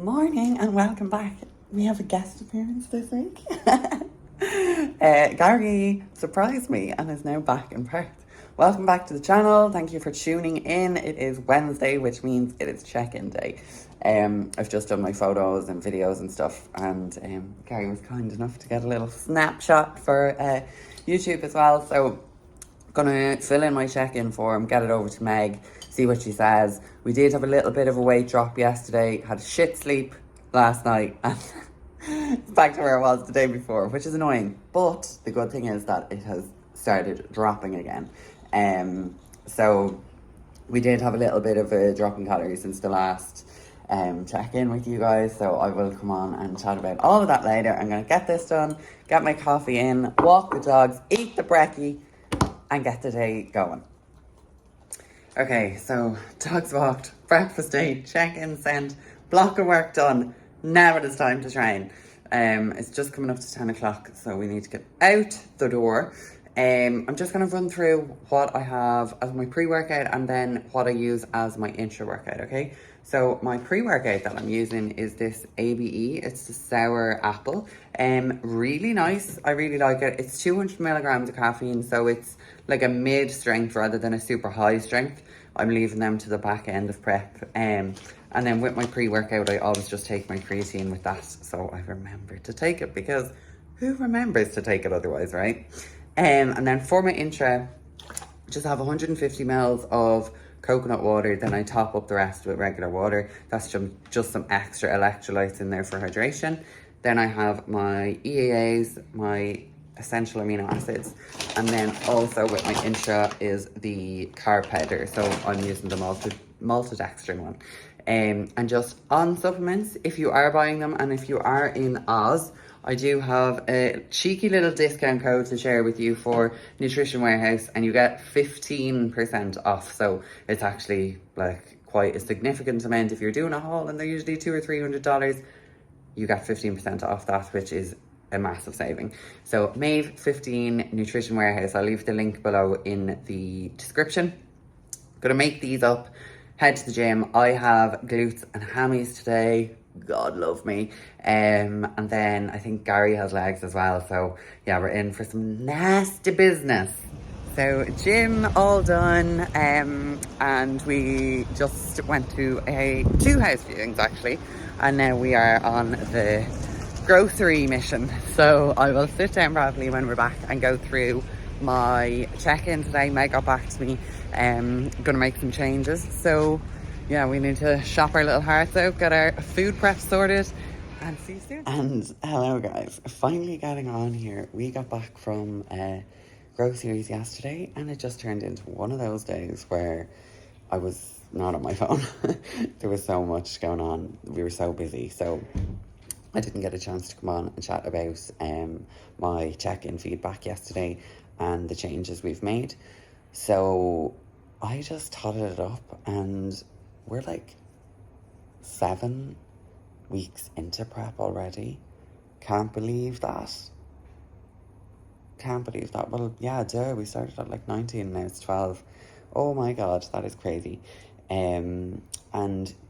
morning and welcome back. We have a guest appearance this week. Gary surprised me and is now back in Perth. Welcome back to the channel. Thank you for tuning in. It is Wednesday, which means it is check-in day. I've just done my photos and videos and stuff, and Gary was kind enough to get a little snapshot for YouTube as well. So gonna fill in my check-in form, get it over to Meg, see what she says. We did have a little bit of a weight drop yesterday, had a shit sleep last night, and it's back to where I was the day before, which is annoying. But the good thing is that it has started dropping again. So we did have a little bit of a drop in calories since the last check-in with you guys, so I will come on and chat about all of that later. I'm gonna get this done, get my coffee in, walk the dogs, eat the brekkie, and get the day going. Okay, so dogs walked, breakfast ate, check-in sent, block of work done. Now it is time to train. It's just coming up to 10 o'clock, so we need to get out the door. I'm just going to run through what I have as my pre-workout and then what I use as my intra-workout, okay? So my pre-workout that I'm using is this ABE. It's the sour apple. Really nice. I really like it. It's 200 milligrams of caffeine, so it's like a mid-strength rather than a super high strength. I'm leaving them to the back end of prep. And then with my pre-workout, I always just take my creatine with that, so I remember to take it, because who remembers to take it otherwise, right? And then for my intra, just have 150 mils of coconut water, then I top up the rest with regular water. That's just some extra electrolytes in there for hydration. Then I have my EAAs, my essential amino acids, and then also with my intra is the carb powder. So I'm using the maltodextrin one. And just on supplements, if you are buying them and if you are in Oz, I do have a cheeky little discount code to share with you for Nutrition Warehouse, and you get 15% off. So it's actually like quite a significant amount. If you're doing a haul and they're usually $200 or $300, you get 15% off that, which is a massive saving. So Maeve 15 Nutrition Warehouse. I'll leave the link below in the description. Gonna make these up, head to the gym. I have glutes and hammies today. God love me. And then I think Gary has legs as well. So yeah, we're in for some nasty business. So gym all done, and we just went to two house viewings actually, and now we are on the grocery mission. So I will sit down probably when we're back and go through my check-in today. Meg got back to me. Gonna make some changes. So yeah, we need to shop our little hearts out, get our food prep sorted, and see you soon. And hello guys, finally getting on here. We got back from groceries yesterday, and it just turned into one of those days where I was not on my phone. There was so much going on. We were so busy, so I didn't get a chance to come on and chat about my check-in feedback yesterday and the changes we've made. So I just totted it up, and we're like 7 weeks into prep already. Can't believe that. Well, yeah, we started at like 19, now it's 12. Oh my God, that is crazy. And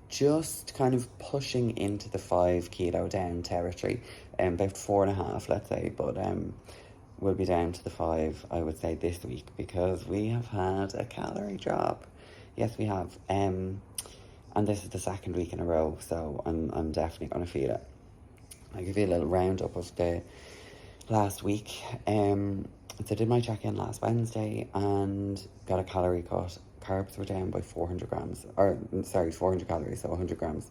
just kind of pushing into the 5 kilo down territory, about 4.5, let's say, but we'll be down to the 5, I would say, this week, because we have had a calorie drop. Yes, we have. And this is the 2nd week in a row, so I'm definitely going to feel it. I'll give you a little roundup of the last week. So I did my check-in last Wednesday and got a calorie cut. Carbs were down by 400 grams, 400 calories, so 100 grams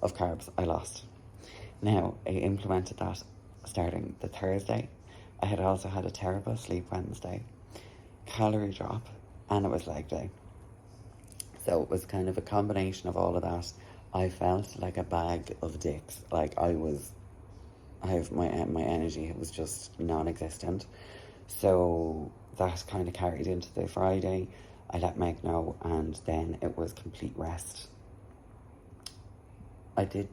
of carbs I lost. Now, I implemented that starting the Thursday. I had also had a terrible sleep Wednesday, calorie drop, and it was leg day. So it was kind of a combination of all of that. I felt like a bag of dicks. Like my energy was just non-existent. So that kind of carried into the Friday. I let Meg know, and then it was complete rest. I think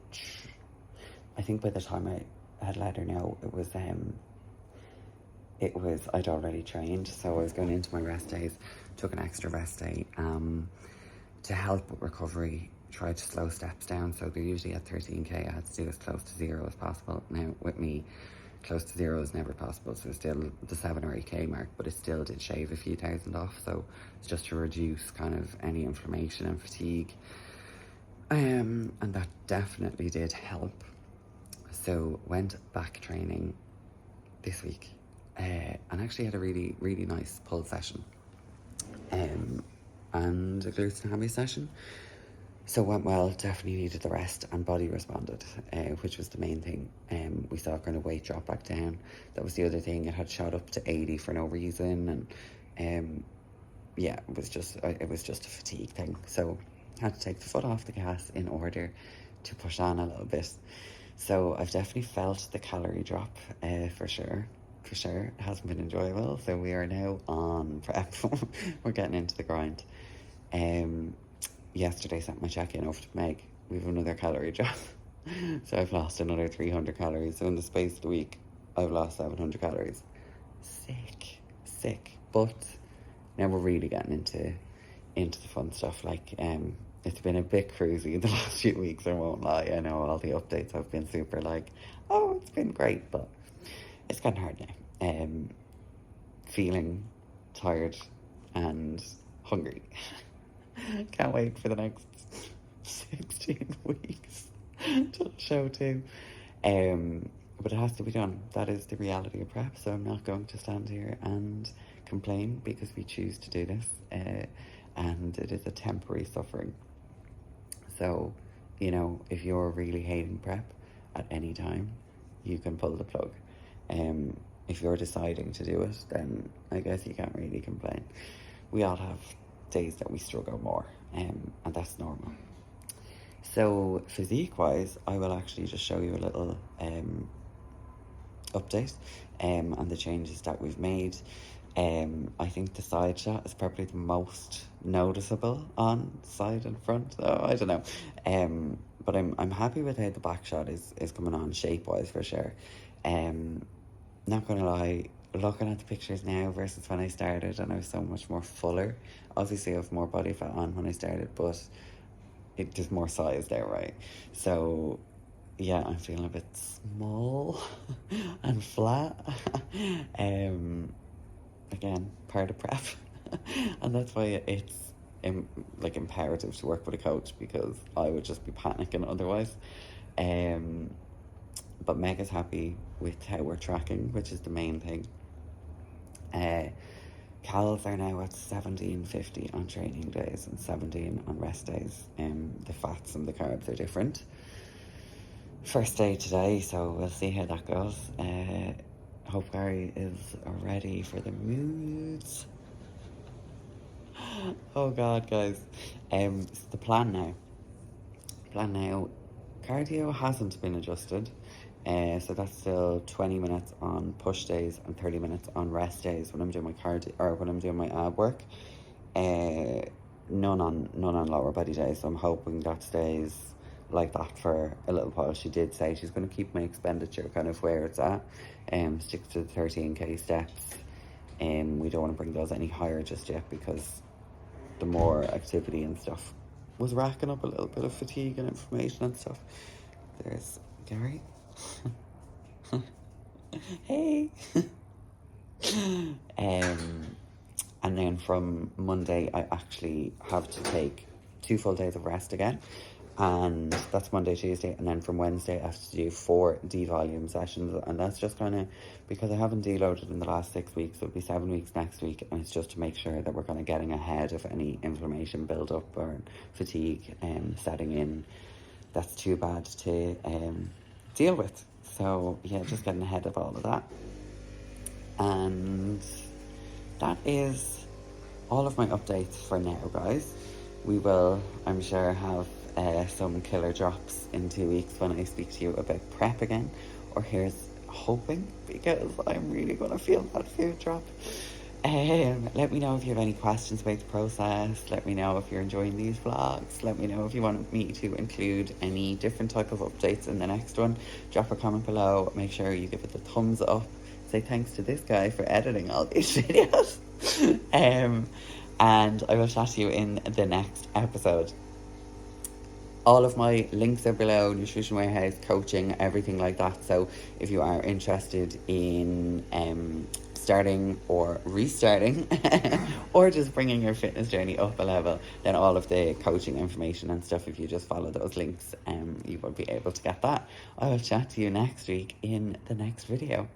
by the time I had let her know, I'd already trained, so I was going into my rest days, took an extra rest day to help with recovery tried to slow steps down. So they're usually at 13k. I had to do as close to 0 as possible. Now with me, close to 0 is never possible, so it's still the 7 or 8k mark, but it still did shave a few thousand off. So it's just to reduce kind of any inflammation and fatigue, and that definitely did help. So went back training this week, and actually had a really, really nice pull session, and a glutes and hammy session. So went well, definitely needed the rest, and body responded, which was the main thing. We saw kind of weight drop back down. That was the other thing. It had shot up to 80 for no reason, and yeah, it was just a fatigue thing. So had to take the foot off the gas in order to push on a little bit. So I've definitely felt the calorie drop, for sure. It hasn't been enjoyable. So we are now on prep. We're getting into the grind. Yesterday sent my check-in over to Meg. We have another calorie drop. So I've lost another 300 calories. So in the space of the week, I've lost 700 calories. Sick. But now we're really getting into the fun stuff. Like, it's been a bit cruisy the last few weeks, I won't lie. I know all the updates have been super like, oh, it's been great, but it's getting hard now. Feeling tired and hungry. Can't wait for the next 16 weeks till show 2. But it has to be done. That is the reality of prep. So I'm not going to stand here and complain, because we choose to do this, and it is a temporary suffering. So, you know, if you're really hating prep at any time, you can pull the plug. If you're deciding to do it, then I guess you can't really complain. We all have days that we struggle more, and that's normal. So physique wise, I will actually just show you a little update on the changes that we've made. I think the side shot is probably the most noticeable on side and front. I don't know, but I'm happy with how the back shot is coming on shape wise, for sure. Not gonna lie, looking at the pictures now versus when I started, and I was so much more fuller. Obviously I have more body fat on when I started, but there's more size there, right? So yeah, I'm feeling a bit small and flat. Again, part of prep. And that's why it's like imperative to work with a coach, because I would just be panicking otherwise. But Meg is happy with how we're tracking, which is the main thing. Calories are now at 1750 on training days and 17 on rest days. The fats and the carbs are different. First day today, so we'll see how that goes. Hope Gary is ready for the moods. Oh God, guys. It's the plan now. Cardio hasn't been adjusted. So that's still 20 minutes on push days and 30 minutes on rest days when I'm doing my cardio, or when I'm doing my ab work. None on lower body days. So I'm hoping that stays like that for a little while. She did say she's going to keep my expenditure kind of where it's at, stick to the 13k steps. We don't want to bring those any higher just yet, because the more activity and stuff was racking up a little bit of fatigue and inflammation and stuff. There's Gary. Hey. And then from Monday I actually have to take 2 full days of rest again, and that's Monday, Tuesday, and then from Wednesday I have to do 4 devolume sessions, and that's just kind of because I haven't deloaded in the last 6 weeks. It'll be 7 weeks next week, and it's just to make sure that we're kind of getting ahead of any inflammation build up or fatigue setting in. That's too bad to deal with. So yeah, just getting ahead of all of that. And that is all of my updates for now, guys. We will, I'm sure, have some killer drops in 2 weeks when I speak to you about prep again, or here's hoping, because I'm really going to feel that food drop. Let me know if you have any questions about the process. Let me know if you're enjoying these vlogs. Let me know if you want me to include any different type of updates in the next one. Drop a comment below. Make sure you give it the thumbs up. Say thanks to this guy for editing all these videos. And I will chat to you in the next episode. All of my links are below: Nutrition Warehouse, coaching, everything like that. So if you are interested in starting or restarting or just bringing your fitness journey up a level, then all of the coaching information and stuff, if you just follow those links, you will be able to get that. I will chat to you next week in the next video.